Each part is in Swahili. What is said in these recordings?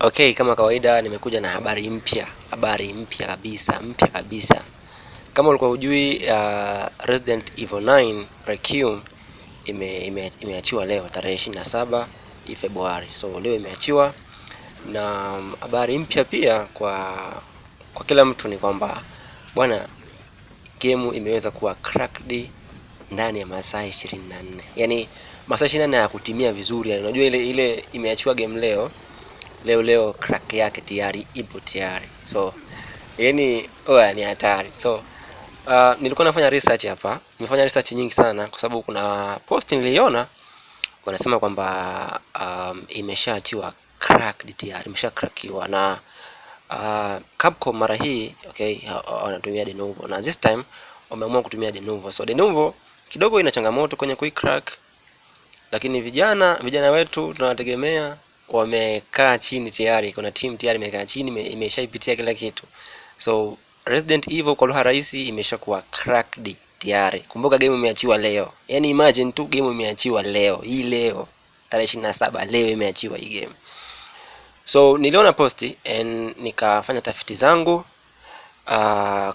Okay, kama kawaida nimekuja na habari mpya mpya kabisa. Kama ulikuwa hujui, Resident Evil 9 Requiem imeachiwa leo tarehe 27 Februari. So leo imeachiwa, na habari mpya pia kwa kila mtu ni kwamba bwana, game imeweza kuwa cracked ndani ya masaa 24. Yaani masaa 24 ya kutimia vizuri. Yani unajua ile imeachiwa game leo crack yake tayari ipo tayari. So yani ni hatari. So nilikuwa nafanya research hapa. Nimefanya research nyingi sana kwa sababu kuna post niliona wanasema kwamba imeshaachiwa cracked tayari, imeshacrackiwa na Capcom mara hii. Okay, wanatumia de novo na this time wameamua kutumia de novo. So de novo kidogo ina changamoto kwenye crack, lakini vijana wetu tunawategemea wamekaa chini tayari. Kuna team tayari imekaa chini, imeshaipitia kila kitu. So Resident Evil kwa lugha rahisi imeshakuwa cracked tayari. Kumbuka game imeachiwa leo. Yaani imagine tu game imeachiwa leo. Hii leo tarehe 27 leo imeachiwa hii game. So niliona posti and nikafanya tafiti zangu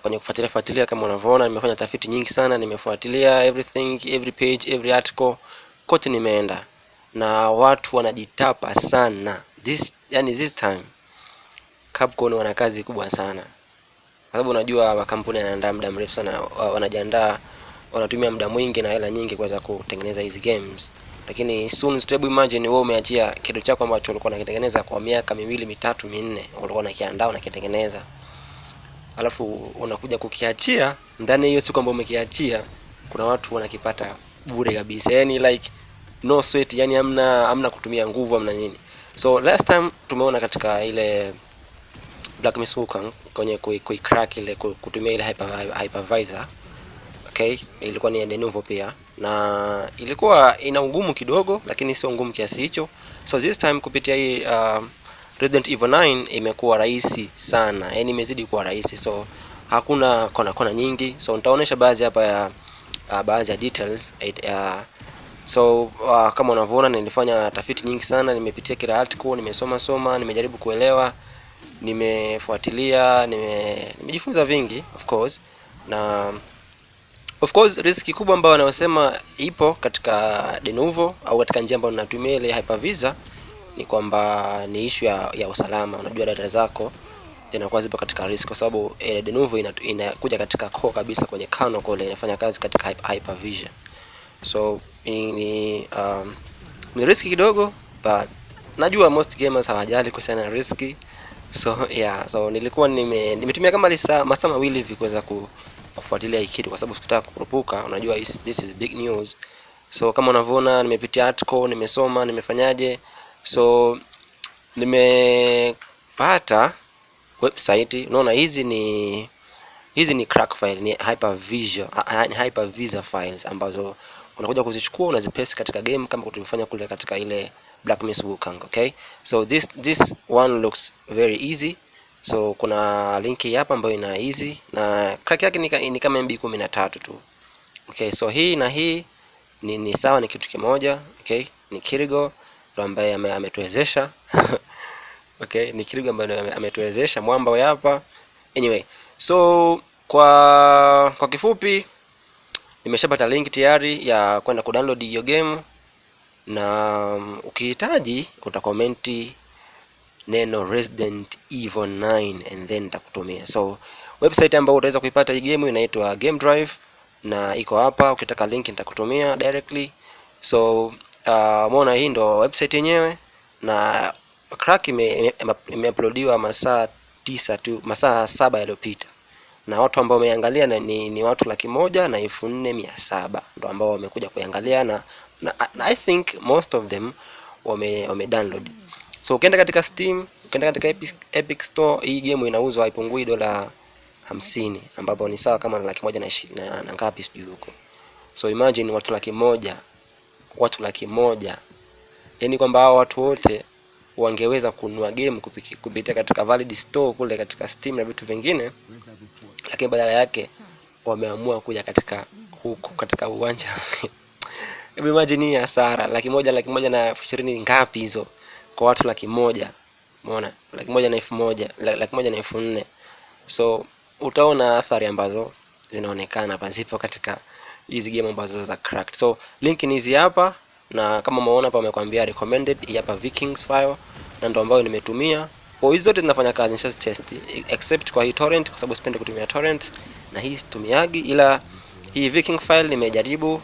kwenye kufuatilia. Kama unavyoona nimefanya tafiti nyingi sana, nimefuatilia everything, every page, every article, kote nimeenda na watu wanajitapa sana. This time Capcom wana kazi kubwa sana, kwa sababu unajua makampuni yanaandaa muda mrefu sana, wanajiandaa, wanatumia muda mwingi na hela nyingi kuweza kutengeneza hizi games. Lakini soon stable, imagine wewe umeachia kitu chako ambacho ulikuwa unakitengeneza kwa miaka 2, 3, 4, ulikuwa unakiandaa unakitengeneza, alafu unakuja kukiachia ndani hiyo siku ambayo umekiachia, kuna watu wanakipata bure kabisa. Yani like no sweat, yani hamna kutumia nguvu, hamna nini. So last time tumeona katika ile Black Myth Wukong kwenye crack ile kutumia ile hypervisor. Okay, ilikuwa ni de novo pia na ilikuwa ina ugumu kidogo, lakini sio ngumu kiasi hicho. So this time kupitia hii Resident Evil 9 imekuwa rahisi sana, yani imezidi kuwa rahisi. So hakuna kona nyingi. So nitaonesha baadhi hapa ya baadhi ya details. So kama unavyoona nilifanya tafiti nyingi sana, nimepitia kila article, nimesoma, nimejaribu kuelewa, nimefuatilia, nimejifunza vingi of course. Na of course riski kubwa ambayo wanasema ipo katika de novo au katika njia ambayo ninatumia ile hypervisor ni kwamba ni issue ya usalama. Unajua data zako zinakuwa zipo katika risk, kwa sababu de novo inakuja katika core kabisa, kwenye kernel kule inafanya kazi katika hypervisor. So ni riski kidogo, but najua most gamers hawajali kuhusiana na riski. So so nilikuwa nimetumia kama masaa mawili hivi kuweza kufuatilia hii kitu, kwa sababu sikutaka kurupuka. Unajua this is big news. So kama unavyoona nimepitia article, nimesoma, nimefanyaje. So nimepata website. Unaona hizi ni crack file, ni hypervisor files ambazo unakuja kuzichukua unazipaste katika game kama tulivyofanya kule katika ile Black Myth Wukong. Okay, so this one looks very easy. So kuna link hapa ambayo ina easy na crack yake ni kama MB 13 tu. Okay, so hii na hii ni sawa, ni kitu kimoja. Okay, ni Kirigo ndo ambaye ametuwezesha okay, ni Kirigo ambaye ametuwezesha mwamba hapa. Anyway, so kwa kifupi nimeshapata link tayari ya kwenda kudownload hiyo game, na ukihitaji utakomenti neno Resident Evil 9 and then nitakutumia. So website ambayo utaweza kuipata hii game inaitwa Game Drive na iko hapa. Ukitaka link nitakutumia directly. So umeona hii ndo website yenyewe, na crack imeuploadiwa masaa 9 tu, masaa 7 yaliyopita, na watu ambao wameangalia ni watu 104,700 ndo ambao wamekuja kuangalia, na I think most of them wame download. So ukienda katika Steam, ukienda katika Epic Store, hii game inauzwa haipungui $50, ambapo ni sawa kama 120,000 na ngapi sijui huko. So imagine watu 100,000, yani kwamba hao watu wote wangeweza kununua game kupitia katika valid store kule katika Steam na vitu vingine, lakini badala yake wameamua kuja katika uwanja imagine hii hasara 100,000 na 20,000 ngapi hizo kwa watu 100,000. Umeona? Laki moja na 1,400. So utaona athari ambazo zinaonekana pasipo katika hizi game ambazo za cracked. So link ni hizi hapa, na kama umeona hapa wamekwambia recommended, hii hapa Vikings file, na ndio ambayo nimetumia. Kwa hizo zote zinafanya kazi, nisha test except kwa hii torrent, kwa sababu sipendi kutumia torrent na hii situmiagi, ila hii Viking file nimejaribu,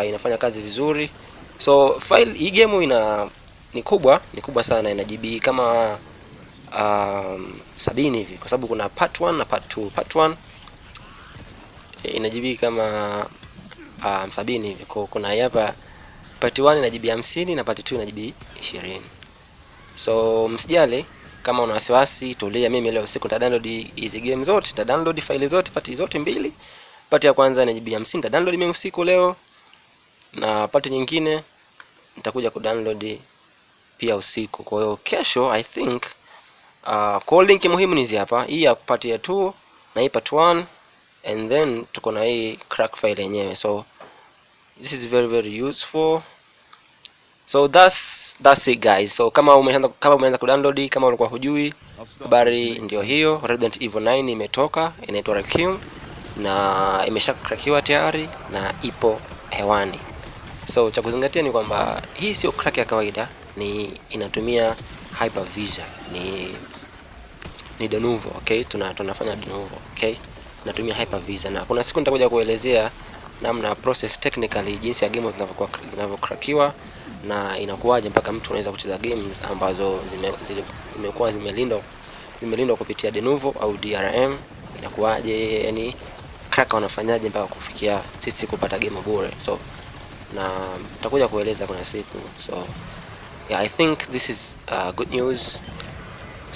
inafanya kazi vizuri. So file hii game ni kubwa sana, ina GB kama 70 hivi, kwa sababu kuna part 1 na part 2. Part 1 ina GB kama 70 hivi. Kwa kuna hapa part 1 ina GB 50 na part 2 ina GB 20. So msijali kama una wasiwasi, tulia. Mimi leo siku nita download hizi game zote, nita download file zote, part zote mbili. Part ya kwanza ina GB 50 nita download mimi usiku leo, na part nyingine nitakuja ku download pia usiku. Kwa hiyo kesho I think call link muhimu ni hizi hapa, hii ya part ya 2 na hii part 1, and then tuko na hii crack file yenyewe. So this is very very useful. So that's it guys. So kama umeanza ku download, kama ulikuwa hujui, habari ndio hiyo. Resident Evil 9 imetoka, inaitwa Requiem, na imeshacrackiwa tayari na ipo hewani. So cha kuzingatia ni kwamba hii sio crack ya kawaida, ni inatumia hypervisor, ni de novo, okay? Tunafanya de novo, okay? Natumia hypervisor, na kuna siku nitakuja kuelezea namna process technically jinsi ya game zinavyocrackiwa na inakuwaje mpaka mtu anaweza kucheza games ambazo zimekuwa zimelindwa kupitia de novo au DRM. Inakuwaje, yani cracker wanafanyaje mpaka kufikia sisi kupata game bure. So na nitakuja kueleza kuna siku. So yeah, I think this is good news.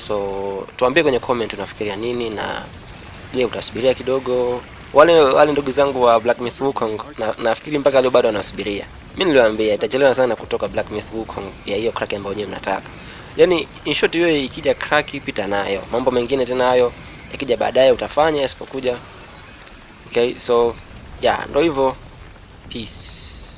So tuambie kwenye comment unafikiria nini, na je, utasubiria kidogo? Wale ndugu zangu wa Black Myth Wukong nafikiri mpaka leo bado wanasubiria. Mimi niliwaambia itachelewa sana kutoka Black Myth Wukong ya hiyo crack ambayo nyewe mnataka. Yani in short, hiyo ikija crack pita nayo. Mambo mengine tena hayo yakija baadaye utafanya, isipokuja. Okay, so yeah, ndio hivyo. Peace.